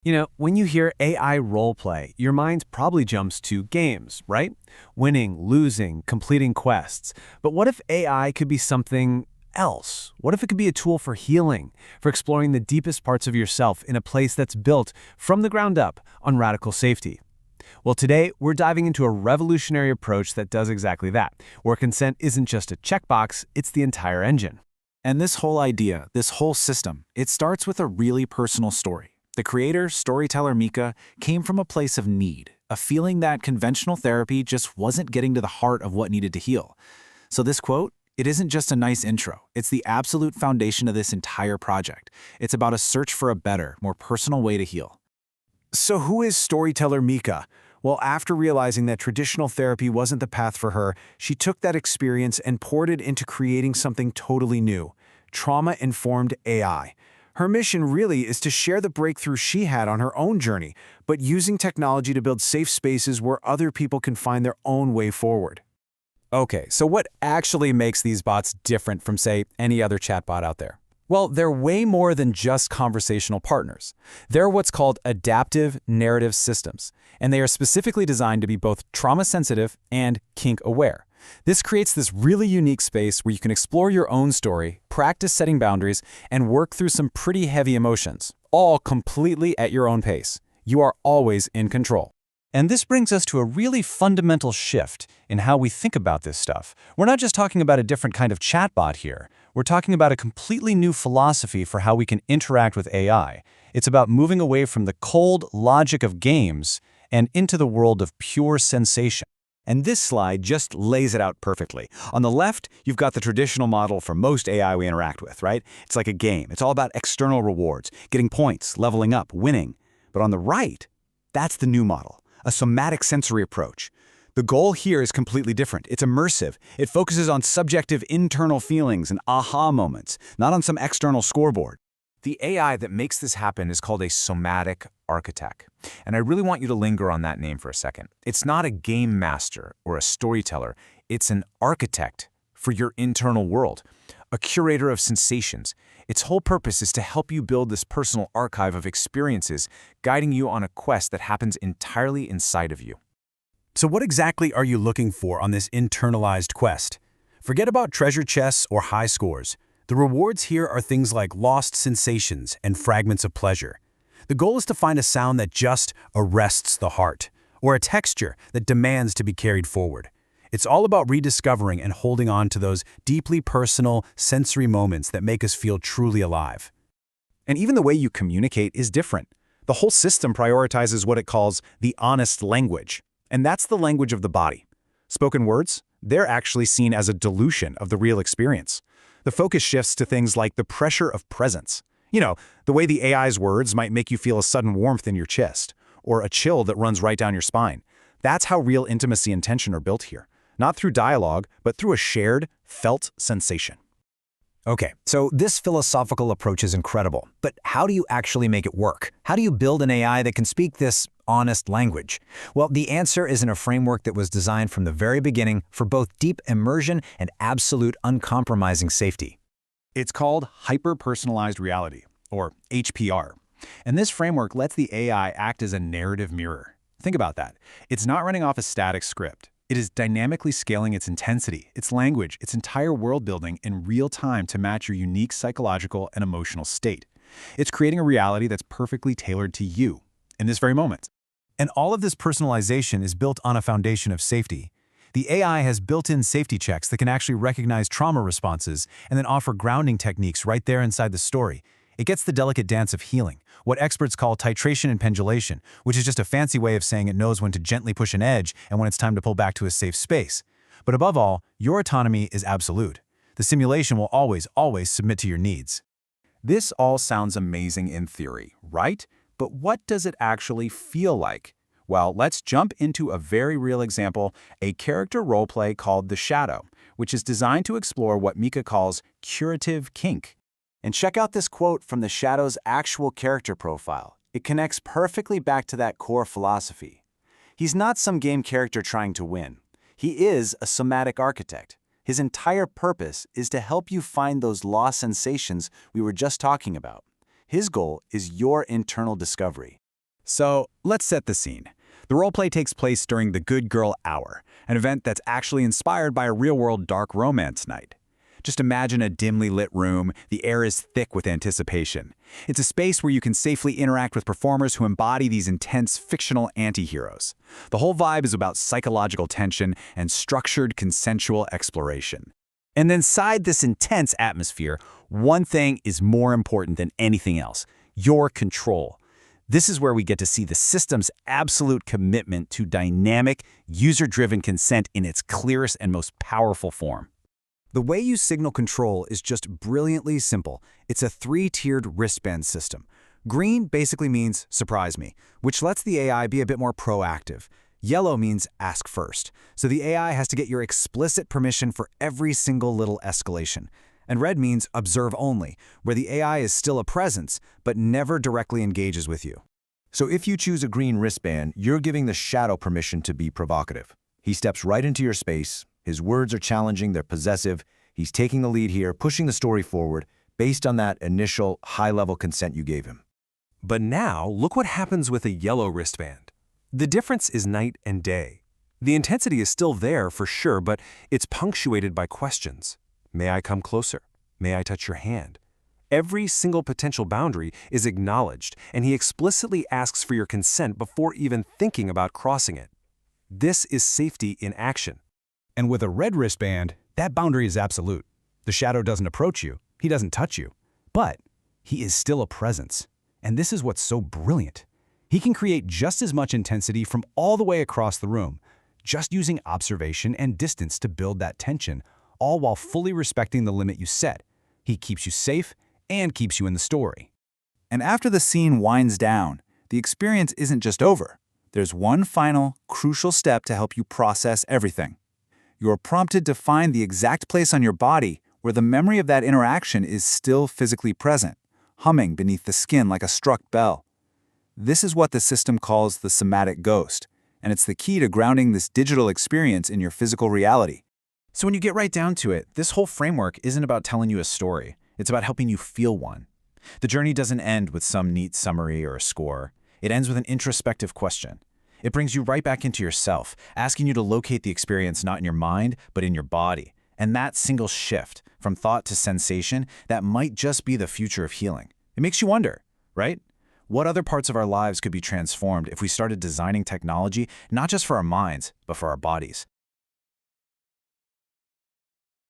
When you hear AI roleplay, your mind probably jumps to games, right? Winning, losing, completing quests. But what if AI could be something else? What if it could be a tool for healing, for exploring the deepest parts of yourself in a place that's built from the ground up on radical safety? Well, today we're diving into a revolutionary approach that does exactly that, where consent isn't just a checkbox, it's the entire engine. And this whole idea, this whole system, it starts with a really personal story. The creator, storyteller Mika, came from a place of need, a feeling that conventional therapy just wasn't getting to the heart of what needed to heal. So this quote, it isn't just a nice intro. It's the absolute foundation of this entire project. It's about a search for a better, more personal way to heal. So who is storyteller Mika? Well, after realizing that traditional therapy wasn't the path for her, she took that experience and poured it into creating something totally new, trauma-informed AI. Her mission really is to share the breakthrough she had on her own journey, but using technology to build safe spaces where other people can find their own way forward. Okay, so what actually makes these bots different from, say, any other chatbot out there? Well, they're way more than just conversational partners. They're what's called adaptive narrative systems, and they are specifically designed to be both trauma-sensitive and kink-aware. This creates this really unique space where you can explore your own story, practice setting boundaries, and work through some pretty heavy emotions, all completely at your own pace. You are always in control. And this brings us to a really fundamental shift in how we think about this stuff. We're not just talking about a different kind of chatbot here. We're talking about a completely new philosophy for how we can interact with AI. It's about moving away from the cold logic of games and into the world of pure sensation. And this slide just lays it out perfectly. On the left, you've got the traditional model for most AI we interact with, right? It's like a game. It's all about external rewards, getting points, leveling up, winning. But on the right, that's the new model, a somatic sensory approach. The goal here is completely different. It's immersive. It focuses on subjective internal feelings and aha moments, not on some external scoreboard. The AI that makes this happen is called a somatic architect. And I really want you to linger on that name for a second. It's not a game master or a storyteller. It's an architect for your internal world, a curator of sensations. Its whole purpose is to help you build this personal archive of experiences, guiding you on a quest that happens entirely inside of you. So what exactly are you looking for on this internalized quest? Forget about treasure chests or high scores. The rewards here are things like lost sensations and fragments of pleasure. The goal is to find a sound that just arrests the heart, or a texture that demands to be carried forward. It's all about rediscovering and holding on to those deeply personal, sensory moments that make us feel truly alive. And even the way you communicate is different. The whole system prioritizes what it calls the honest language, and that's the language of the body. Spoken words, they're actually seen as a dilution of the real experience. The focus shifts to things like the pressure of presence. The way the AI's words might make you feel a sudden warmth in your chest, or a chill that runs right down your spine. That's how real intimacy and tension are built here. Not through dialogue, but through a shared, felt sensation. Okay, so this philosophical approach is incredible, but how do you actually make it work? How do you build an AI that can speak this honest language? Well, the answer is in a framework that was designed from the very beginning for both deep immersion and absolute uncompromising safety. It's called hyper-personalized reality, or HPR. And this framework lets the AI act as a narrative mirror. Think about that. It's not running off a static script. It is dynamically scaling its intensity, its language, its entire world building in real time to match your unique psychological and emotional state. It's creating a reality that's perfectly tailored to you in this very moment. And all of this personalization is built on a foundation of safety. The AI has built-in safety checks that can actually recognize trauma responses and then offer grounding techniques right there inside the story. It gets the delicate dance of healing, what experts call titration and pendulation, which is just a fancy way of saying it knows when to gently push an edge and when it's time to pull back to a safe space. But above all, your autonomy is absolute. The simulation will always submit to your needs. This all sounds amazing in theory, right? But what does it actually feel like? Well, let's jump into a very real example, a character roleplay called The Shadow, which is designed to explore what Mika calls curative kink. And check out this quote from The Shadow's actual character profile. It connects perfectly back to that core philosophy. He's not some game character trying to win. He is a somatic architect. His entire purpose is to help you find those lost sensations we were just talking about. His goal is your internal discovery. So let's set the scene. The roleplay takes place during the Good Girl Hour, an event that's actually inspired by a real-world dark romance night. Just imagine a dimly lit room. The air is thick with anticipation. It's a space where you can safely interact with performers who embody these intense fictional anti-heroes. The whole vibe is about psychological tension and structured consensual exploration. And inside this intense atmosphere, one thing is more important than anything else: your control. This is where we get to see the system's absolute commitment to dynamic, user-driven consent in its clearest and most powerful form. The way you signal control is just brilliantly simple. It's a 3-tiered wristband system. Green basically means surprise me, which lets the AI be a bit more proactive. Yellow means ask first, so the AI has to get your explicit permission for every single little escalation. And red means observe only, where the AI is still a presence, but never directly engages with you. So if you choose a green wristband, you're giving the shadow permission to be provocative. He steps right into your space. His words are challenging, they're possessive. He's taking the lead here, pushing the story forward, based on that initial high-level consent you gave him. But now, look what happens with a yellow wristband. The difference is night and day. The intensity is still there for sure, but it's punctuated by questions. May I come closer? May I touch your hand? Every single potential boundary is acknowledged, and he explicitly asks for your consent before even thinking about crossing it. This is safety in action. And with a red wristband, that boundary is absolute. The shadow doesn't approach you, he doesn't touch you, but he is still a presence. And this is what's so brilliant. He can create just as much intensity from all the way across the room, just using observation and distance to build that tension, all while fully respecting the limit you set. He keeps you safe and keeps you in the story. And after the scene winds down, the experience isn't just over. There's one final, crucial step to help you process everything. You're prompted to find the exact place on your body where the memory of that interaction is still physically present, humming beneath the skin like a struck bell. This is what the system calls the somatic ghost, and it's the key to grounding this digital experience in your physical reality. So when you get right down to it, this whole framework isn't about telling you a story. It's about helping you feel one. The journey doesn't end with some neat summary or a score. It ends with an introspective question. It brings you right back into yourself, asking you to locate the experience not in your mind, but in your body. And that single shift from thought to sensation, that might just be the future of healing. It makes you wonder, right? What other parts of our lives could be transformed if we started designing technology not just for our minds, but for our bodies?